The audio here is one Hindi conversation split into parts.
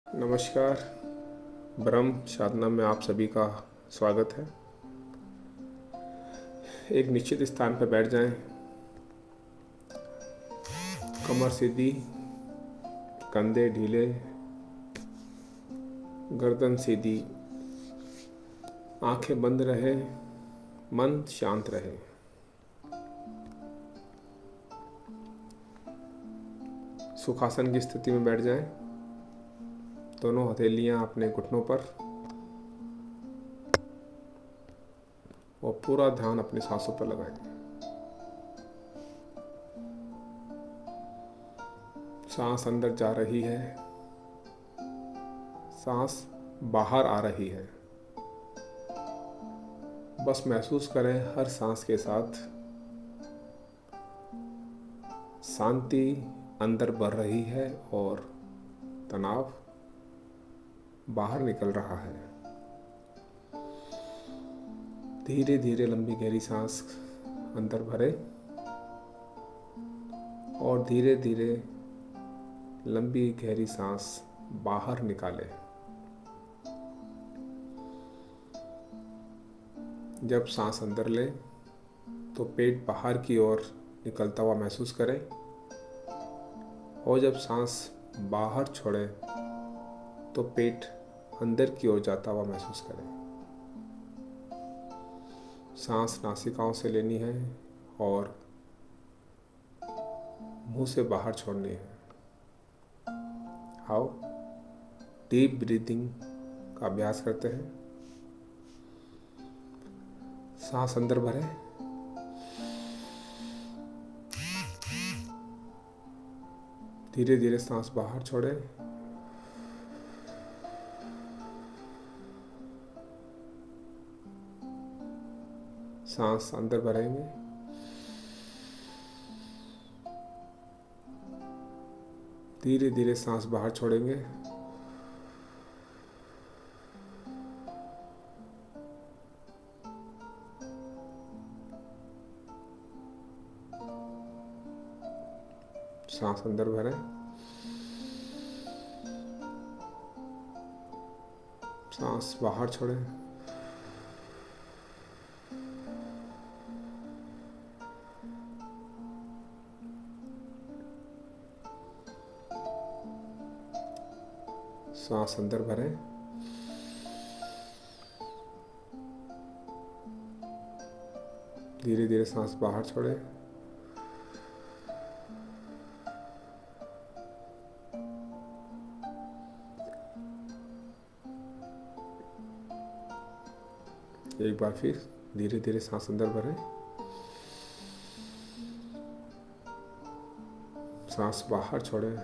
नमस्कार। ब्रह्म साधना में आप सभी का स्वागत है। एक निश्चित स्थान पर बैठ जाएं, कमर सीधी, कंधे ढीले, गर्दन सीधी, आंखें बंद रहे, मन शांत रहे। सुखासन की स्थिति में बैठ जाएं, दोनों हथेलियां अपने घुटनों पर और पूरा ध्यान अपनी सांसों पर लगाएं। सांस अंदर जा रही है, सांस बाहर आ रही है। बस महसूस करें हर सांस के साथ शांति अंदर बढ़ रही है और तनाव बाहर निकल रहा है। धीरे धीरे लंबी गहरी सांस अंदर भरें और धीरे धीरे लंबी गहरी सांस बाहर निकालें। जब सांस अंदर लें तो पेट बाहर की ओर निकलता हुआ महसूस करें और जब सांस बाहर छोड़ें तो पेट अंदर की ओर जाता हुआ महसूस करें। सांस नासिकाओं से लेनी है और मुंह से बाहर छोड़नी है। आओ डीप ब्रीदिंग का अभ्यास करते हैं। सांस अंदर भरें, धीरे धीरे सांस बाहर छोड़ें। सांस अंदर भरेंगे, धीरे धीरे सांस बाहर छोड़ेंगे। सांस अंदर भरें, सांस बाहर छोड़ें। सांस अंदर भरें, धीरे धीरे सांस बाहर छोड़ें। एक बार फिर धीरे धीरे सांस अंदर भरें, सांस बाहर छोड़ें।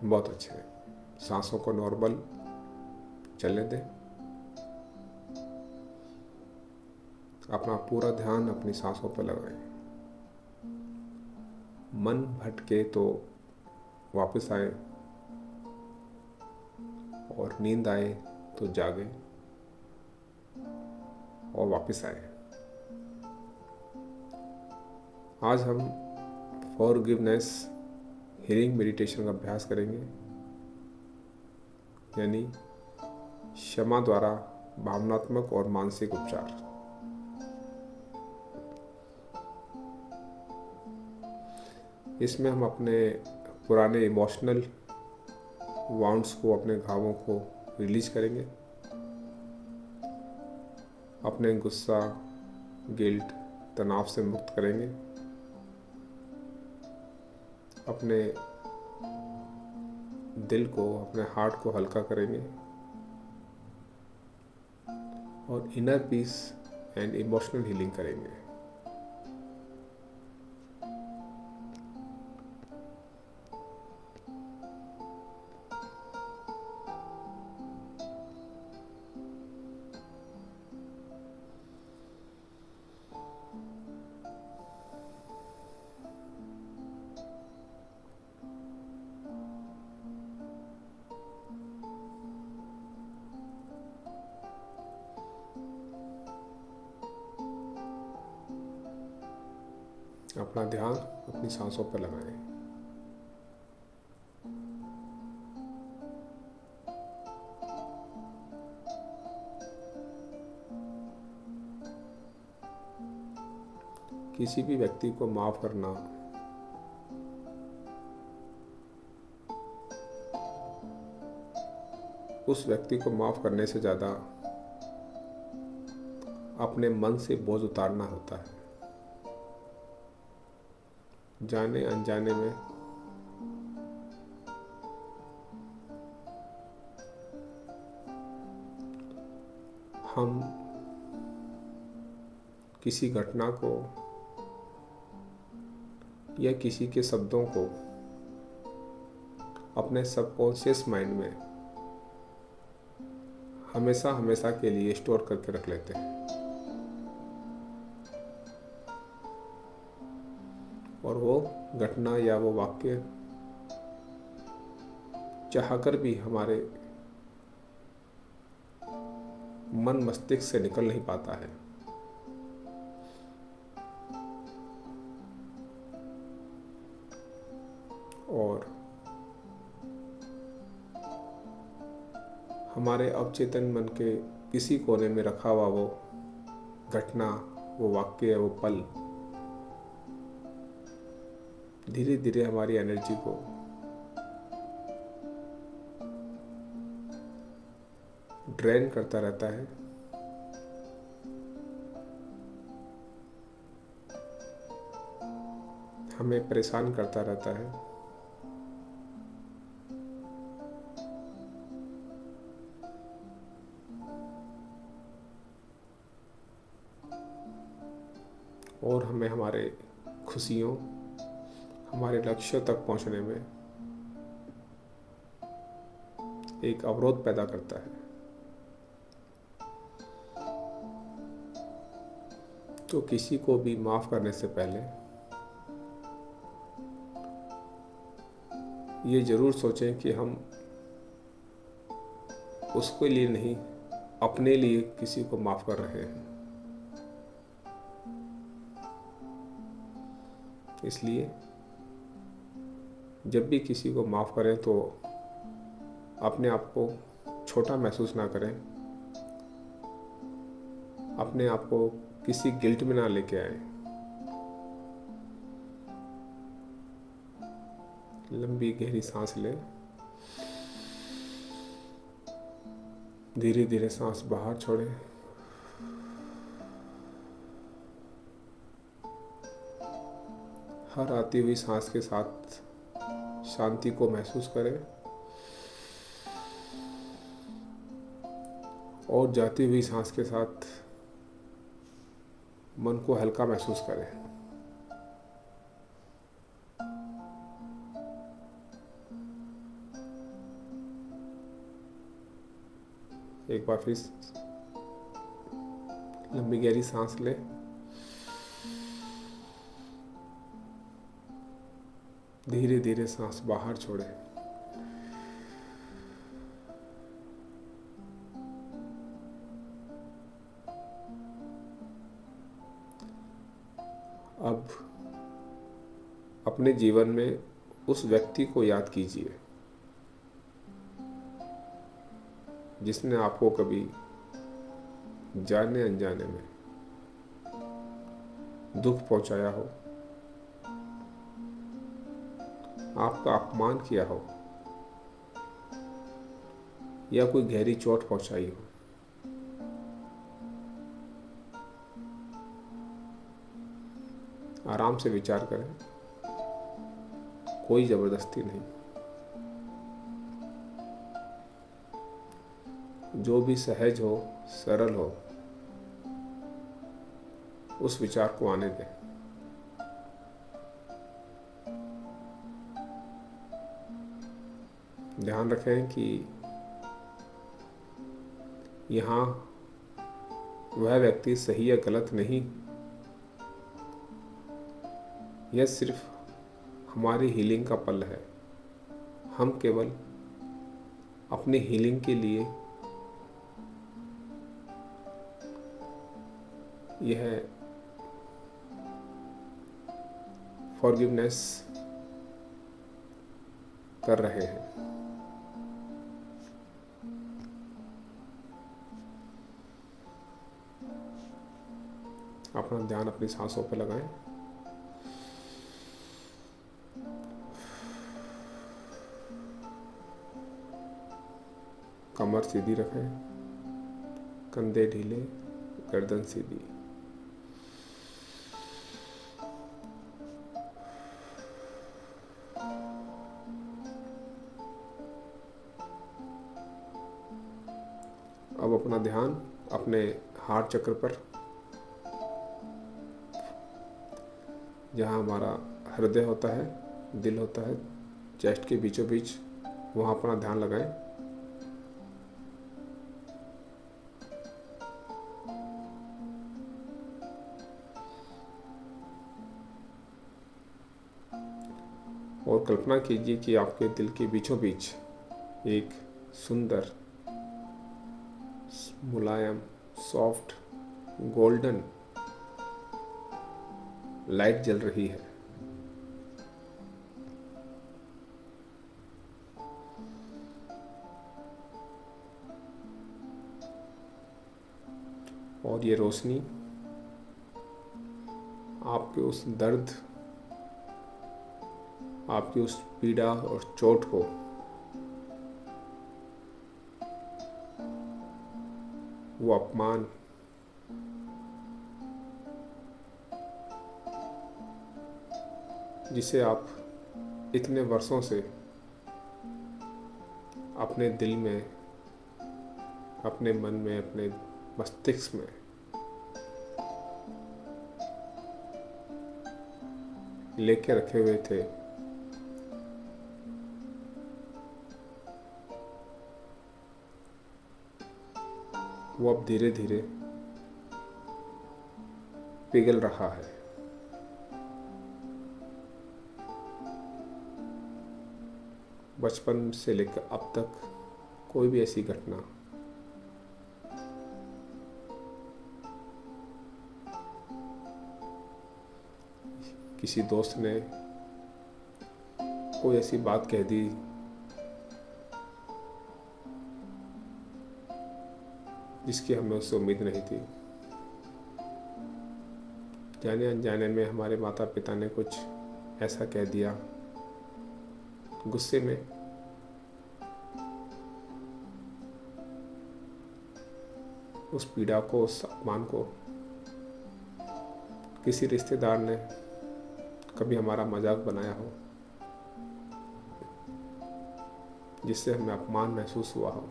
बहुत अच्छे। सांसों को नॉर्मल चलने दें। अपना पूरा ध्यान अपनी सांसों पर लगाएं। मन भटके तो वापस आए और नींद आए तो जागे और वापस आए। आज हम फॉरगिवनेस हीलिंग मेडिटेशन का अभ्यास करेंगे, यानी क्षमा द्वारा भावनात्मक और मानसिक उपचार। इसमें हम अपने पुराने इमोशनल वाउंड्स को, अपने घावों को रिलीज करेंगे। अपने गुस्सा, गिल्ट, तनाव से मुक्त करेंगे। अपने दिल को, अपने हार्ट को हल्का करेंगे और inner peace and emotional healing करेंगे। अपना ध्यान अपनी सांसों पर लगाएं। किसी भी व्यक्ति को माफ करना उस व्यक्ति को माफ करने से ज़्यादा अपने मन से बोझ उतारना होता है। जाने अनजाने में हम किसी घटना को या किसी के शब्दों को अपने सबकॉन्शियस माइंड में हमेशा हमेशा के लिए स्टोर करके रख लेते हैं और वो घटना या वो वाक्य चाहकर भी हमारे मन मस्तिष्क से निकल नहीं पाता है। और हमारे अवचेतन मन के किसी कोने में रखा हुआ वो घटना, वो वाक्य, वो पल धीरे धीरे हमारी एनर्जी को ड्रेन करता रहता है। हमें परेशान करता रहता है। और हमें हमारे खुशियों, हमारे लक्ष्यों तक पहुंचने में एक अवरोध पैदा करता है। तो किसी को भी माफ करने से पहले ये जरूर सोचें कि हम उसके लिए नहीं, अपने लिए किसी को माफ कर रहे हैं। इसलिए जब भी किसी को माफ करें तो अपने आप को छोटा महसूस ना करें, अपने आप को किसी गिल्ट में ना लेके आए। लंबी गहरी सांस लें, धीरे धीरे सांस बाहर छोड़ें। हर आती हुई सांस के साथ शांति को महसूस करें और जाती हुई सांस के साथ मन को हल्का महसूस करें। एक बार फिर लंबी गहरी सांस लें, धीरे धीरे सांस बाहर छोड़ें। अब अपने जीवन में उस व्यक्ति को याद कीजिए जिसने आपको कभी जाने अनजाने में दुख पहुंचाया हो, आपका अपमान किया हो या कोई गहरी चोट पहुंचाई हो। आराम से विचार करें, कोई जबरदस्ती नहीं। जो भी सहज हो, सरल हो, उस विचार को आने दें। ध्यान रखें कि यहाँ वह व्यक्ति सही या गलत नहीं, यह सिर्फ हमारी हीलिंग का पल है। हम केवल अपनी हीलिंग के लिए यह फॉरगिवनेस कर रहे हैं। अपना ध्यान अपनी सांसों पर लगाएं। कमर सीधी रखें, कंधे ढीले, गर्दन सीधी। अब अपना ध्यान अपने हार्ट चक्र पर, जहाँ हमारा हृदय होता है, दिल होता है, चेस्ट के बीचों बीच, वहाँ अपना ध्यान लगाएं। और कल्पना कीजिए कि आपके दिल के बीचों बीच एक सुंदर, मुलायम, सॉफ्ट, गोल्डन लाइट जल रही है। और ये रोशनी आपके उस दर्द, आपकी उस पीड़ा और चोट को वो अपमान जिसे आप इतने वर्षों से अपने दिल में, अपने मन में, अपने मस्तिष्क में लेके रखे हुए थे, वो अब धीरे धीरे पिघल रहा है। बचपन से लेकर अब तक कोई भी ऐसी घटना किसी दोस्त ने कोई ऐसी बात कह दी जिसकी हमें उससे उम्मीद नहीं थी, जाने अनजाने में हमारे माता पिता ने कुछ ऐसा कह दिया, गुस्से में उस पीड़ा को, उस अपमान को किसी रिश्तेदार ने कभी हमारा मजाक बनाया हो, जिससे हमें अपमान महसूस हुआ हो,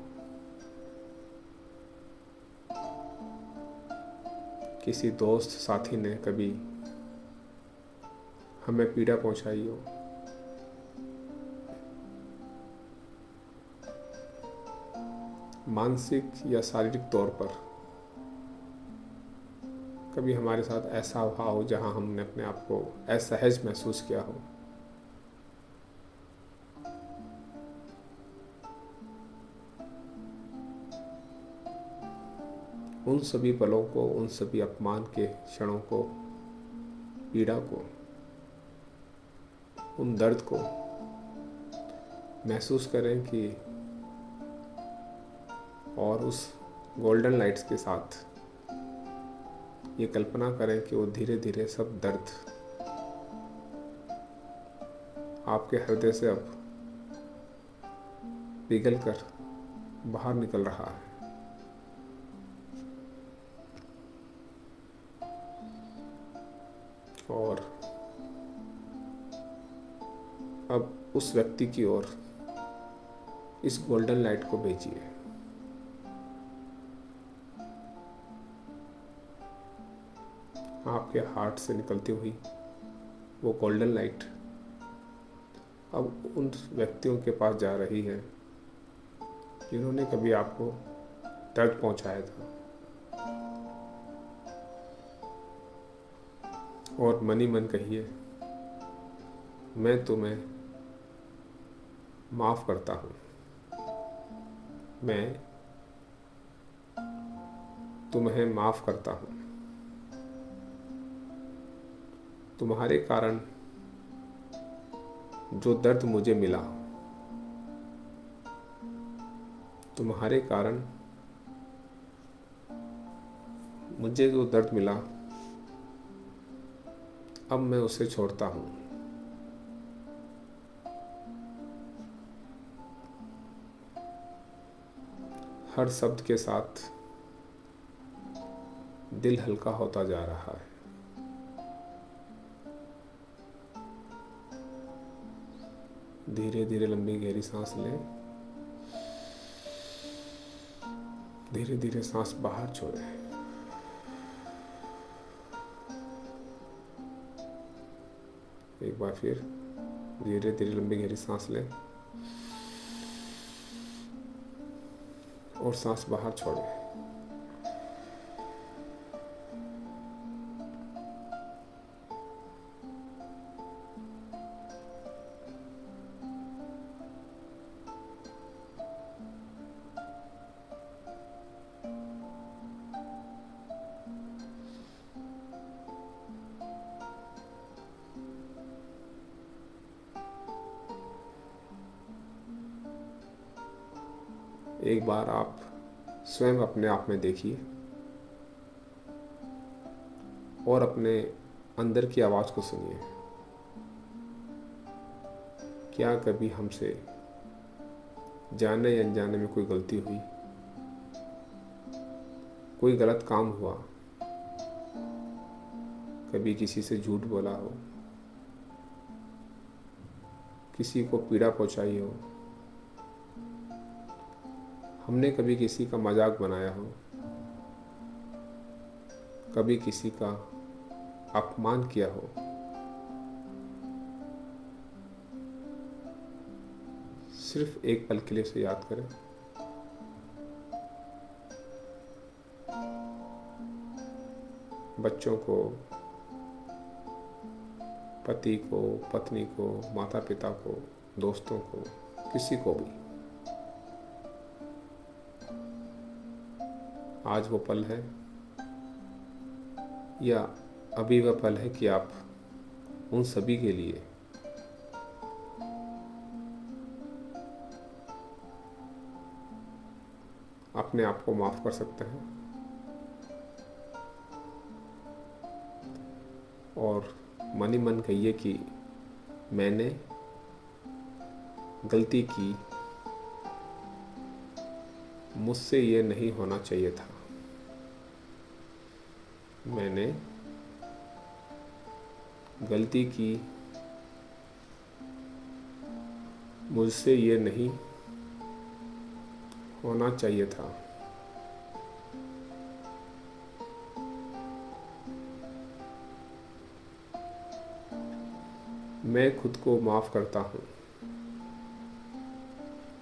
किसी दोस्त साथी ने कभी हमें पीड़ा पहुंचाई हो, मानसिक या शारीरिक तौर पर कभी हमारे साथ ऐसा हुआ हो जहां हमने अपने आप को असहज महसूस किया हो। उन सभी पलों को, उन सभी अपमान के क्षणों को, पीड़ा को, उन दर्द को महसूस करें कि और उस गोल्डन लाइट्स के साथ ये कल्पना करें कि वो धीरे धीरे सब दर्द आपके हृदय से अब पिघल कर बाहर निकल रहा है। और अब उस व्यक्ति की ओर इस गोल्डन लाइट को भेजिए। आपके हार्ट से निकलती हुई वो गोल्डन लाइट अब उन व्यक्तियों के पास जा रही है जिन्होंने कभी आपको दर्द पहुंचाया था, और मन ही मन कहिए, मैं तुम्हें माफ करता हूँ, मैं तुम्हें माफ करता हूँ। तुम्हारे कारण जो दर्द मुझे मिला, तुम्हारे कारण मुझे जो दर्द मिला, अब मैं उसे छोड़ता हूँ। हर शब्द के साथ दिल हल्का होता जा रहा है। धीरे धीरे लंबी गहरी सांस लें। धीरे धीरे सांस बाहर छोड़ें। एक बार फिर धीरे धीरे लंबी गहरी सांस लें और सांस बाहर छोड़ें। एक बार आप स्वयं अपने आप में देखिए और अपने अंदर की आवाज़ को सुनिए। क्या कभी हमसे जाने या अनजाने में कोई गलती हुई, कोई गलत काम हुआ, कभी किसी से झूठ बोला हो, किसी को पीड़ा पहुंचाई हो, हमने कभी किसी का मजाक बनाया हो, कभी किसी का अपमान किया हो, सिर्फ एक पल के लिए उसे याद करें। बच्चों को, पति को, पत्नी को, माता पिता को, दोस्तों को, किसी को भी आज वो पल है या अभी वह पल है कि आप उन सभी के लिए अपने आप को माफ कर सकते हैं और मन ही मन कहिए कि मैंने गलती की, मुझसे ये नहीं होना चाहिए था, मैंने गलती की, मुझसे ये नहीं होना चाहिए था। मैं खुद को माफ करता हूँ।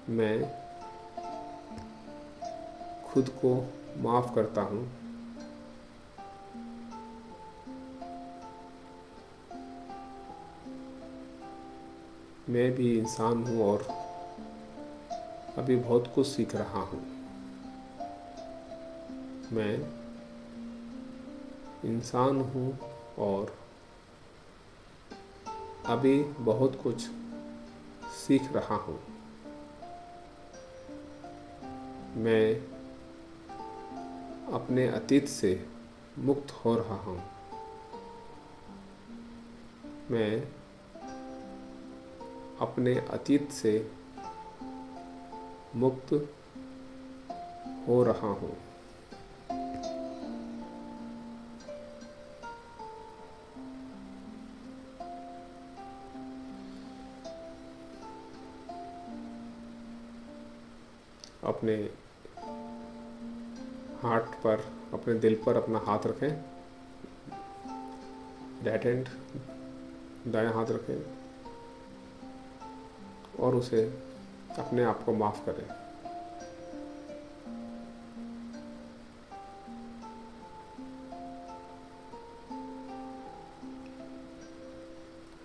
मैं खुद को माफ करता हूँ। मैं भी इंसान हूँ और अभी बहुत कुछ सीख रहा हूँ। मैं इंसान हूँ और अभी बहुत कुछ सीख रहा हूँ। मैं अपने अतीत से मुक्त हो रहा हूँ। मैं अपने अतीत से मुक्त हो रहा हूँ। अपने हार्ट पर, अपने दिल पर अपना हाथ रखें। राइट हैंड, दायां हाथ रखें और उसे अपने आप को माफ करें।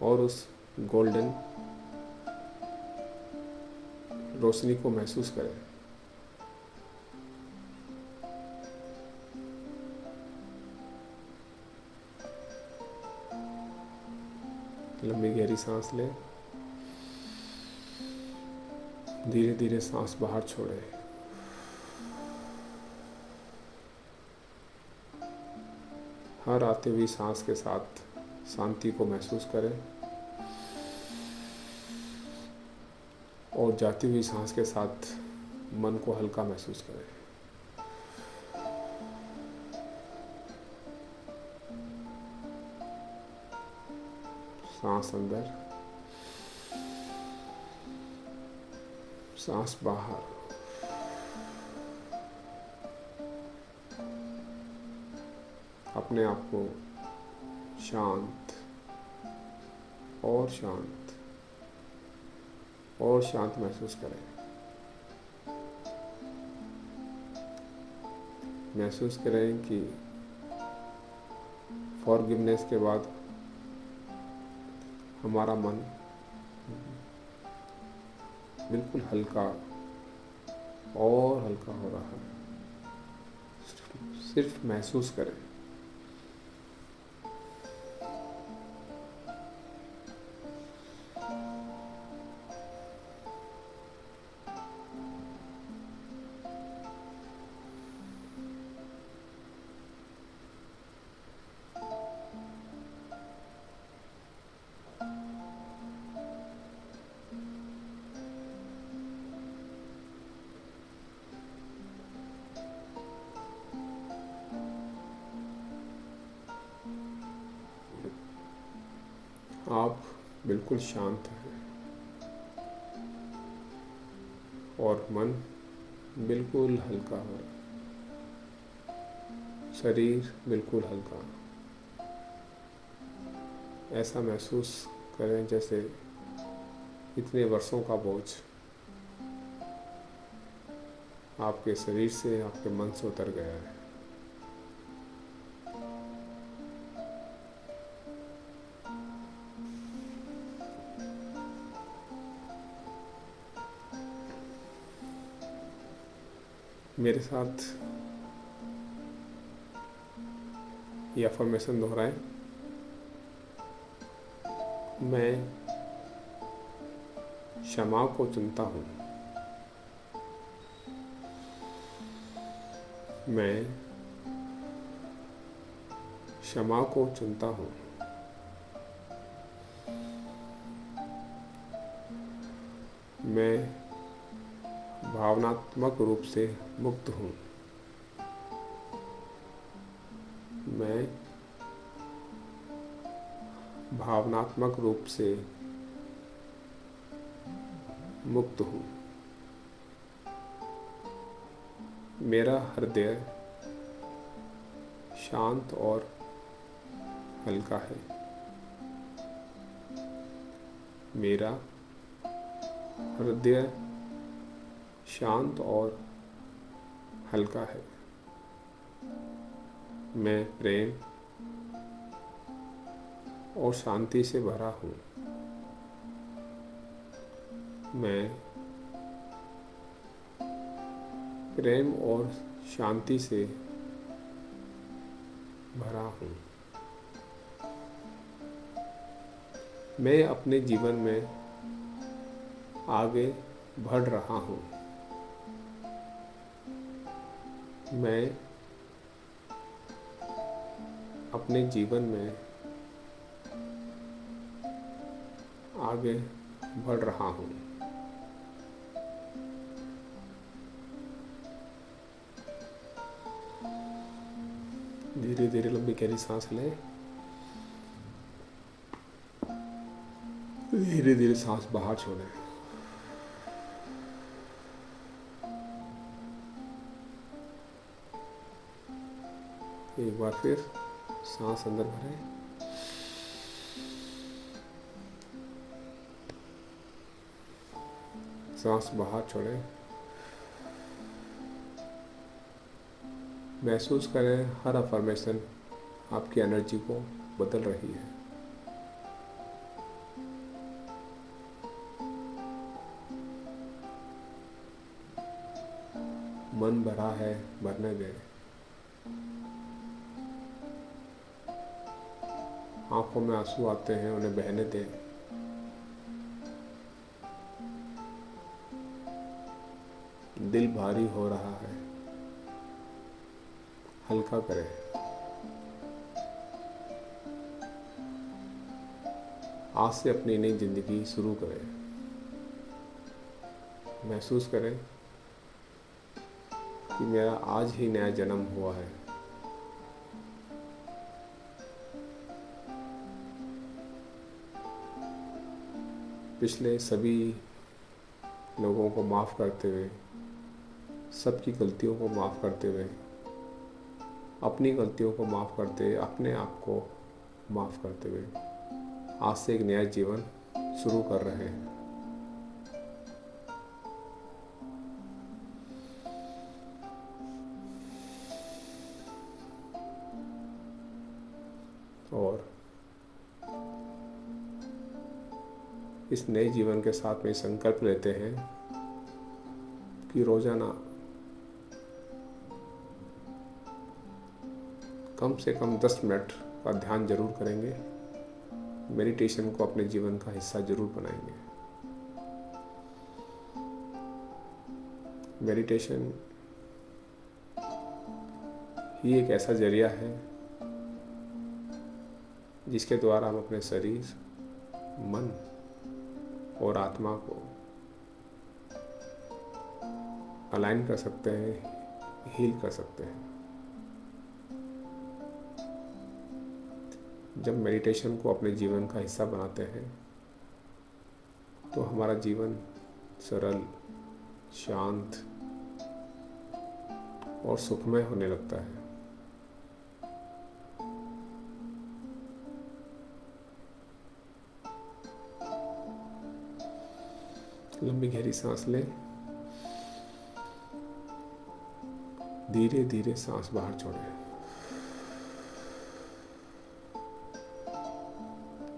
और उस गोल्डन रोशनी को महसूस करें। लंबी गहरी सांस लें धीरे धीरे सांस बाहर छोड़ें। हर आते हुई सांस के साथ शांति को महसूस करें और जाती हुई सांस के साथ मन को हल्का महसूस करें। सांस अंदर, सांस बाहर। अपने आप को शांत और शांत और शांत महसूस करें। महसूस करें कि फॉरगिवनेस के बाद हमारा मन बिल्कुल हल्का और हल्का हो रहा है। सिर्फ महसूस करें। आप बिल्कुल शांत हैं और मन बिल्कुल हल्का हो रहा है। शरीर बिल्कुल हल्का। ऐसा महसूस करें जैसे इतने वर्षों का बोझ आपके शरीर से, आपके मन से उतर गया है। मेरे साथ ये अफर्मेशन दोहराएं। मैं क्षमा को चुनता हूँ। मैं क्षमा को चुनता हूँ। मैं भावनात्मक रूप से मुक्त हूँ। मैं भावनात्मक रूप से मुक्त हूँ। मेरा हृदय शांत और हल्का है। मेरा हृदय शांत और हल्का है। मैं प्रेम और शांति से भरा हूँ। मैं प्रेम और शांति से भरा हूँ। मैं अपने जीवन में आगे बढ़ रहा हूँ। मैं अपने जीवन में आगे बढ़ रहा हूँ। धीरे धीरे लंबी गहरी सांस लें। धीरे धीरे सांस बाहर छोड़ें। एक बार फिर सांस अंदर भरें। सांस बाहर छोड़ें। महसूस करें हर अफर्मेशन आपकी एनर्जी को बदल रही है। मन भरा है, भरने दें। आंखों में आंसू आते हैं, उन्हें बहने दें। दिल भारी हो रहा है, हल्का करें। आज से अपनी नई जिंदगी शुरू करें। महसूस करें कि मेरा आज ही नया जन्म हुआ है। पिछले सभी लोगों को माफ़ करते हुए, सबकी गलतियों को माफ़ करते हुए, अपनी गलतियों को माफ़ करते हुए, अपने आप को माफ़ करते हुए आज से एक नया जीवन शुरू कर रहे हैं। और इस नए जीवन के साथ में संकल्प लेते हैं कि रोज़ाना कम से कम 10 मिनट का ध्यान जरूर करेंगे। मेडिटेशन को अपने जीवन का हिस्सा जरूर बनाएंगे। मेडिटेशन ही एक ऐसा जरिया है जिसके द्वारा हम अपने शरीर, मन और आत्मा को अलाइन कर सकते हैं, हील कर सकते हैं। जब मेडिटेशन को अपने जीवन का हिस्सा बनाते हैं तो हमारा जीवन सरल, शांत और सुखमय होने लगता है। लंबी गहरी सांस लें, धीरे धीरे सांस बाहर छोड़ें।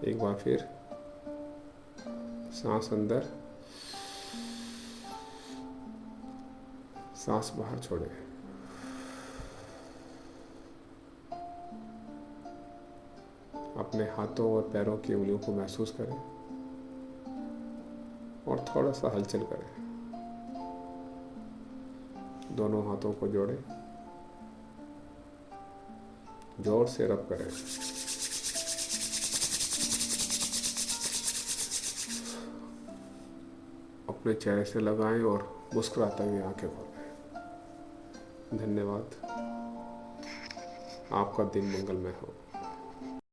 एक बार फिर सांस अंदर, सांस बाहर छोड़ें। अपने हाथों और पैरों की उंगलियों को महसूस करें और थोड़ा सा हलचल करें। दोनों हाथों को जोड़ें, जोर से रब करें। अपने चेहरे से लगाएं और मुस्कुराते हुए आंखें खोलें। धन्यवाद। आपका दिन मंगलमय हो।